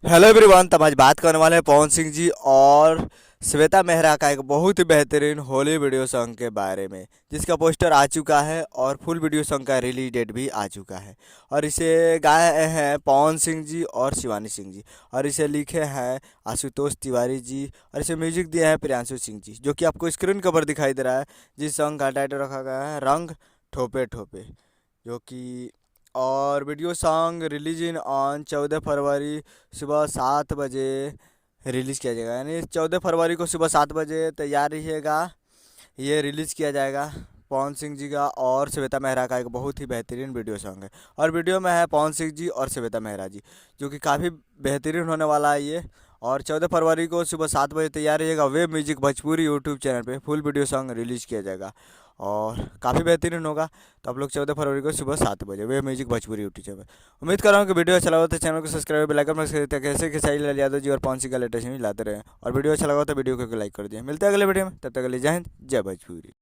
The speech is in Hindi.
Hello everyone. तब आज बात करने वाले हैं पवन सिंह जी और श्वेता मेहरा का एक बहुत ही बेहतरीन होली वीडियो सॉन्ग के बारे में, जिसका पोस्टर आ चुका है और फुल वीडियो सॉन्ग का रिलीज डेट भी आ चुका है। और इसे गाए हैं पवन सिंह जी और शिवानी सिंह जी, और इसे लिखे हैं आशुतोष तिवारी जी, और इसे म्यूजिक दिया है प्रियांशु सिंह जी, जो कि आपको स्क्रीन कवर दिखाई दे रहा है। जिस सॉन्ग का टाइटल रखा गया है रंग ठोपे ठोपे, जो कि और video song release in on 14 फरवरी सुबह 7 बजे रिलीज़ किया जाएगा। यानी 14 फरवरी को सुबह 7 बजे तैयार रहिएगा, ये रिलीज़ किया जाएगा। पवन सिंह जी का और श्वेता मेहरा का एक बहुत ही बेहतरीन वीडियो सॉन्ग है, और वीडियो में है पवन सिंह जी और श्वेता मेहरा जी, जो कि काफ़ी बेहतरीन होने वाला है ये। और 14 फरवरी को सुबह 7 बजे तैयार रहिएगा, web music Bhojpuri YouTube channel पे फुल वीडियो सॉन्ग रिलीज़ किया जाएगा और काफ़ी बेहतरीन होगा। तो आप लोग 14 फरवरी को सुबह 7 बजे web music Bhojpuri YouTube channel. उम्मीद कर रहा हूँ कि वीडियो अच्छा लगा तो चैनल को सब्सक्राइब बेल आइकन प्रेस करते कैसे कि साहिल लाल यादव जी और पवन सिंह का लेटेस्ट न्यूज़ लाते रहे। और वीडियो अच्छा लगा तो वीडियो को लाइक कर दिए। मिलते हैं अगले वीडियो में, तब तक के लिए जय हिंद जय भोजपुरी।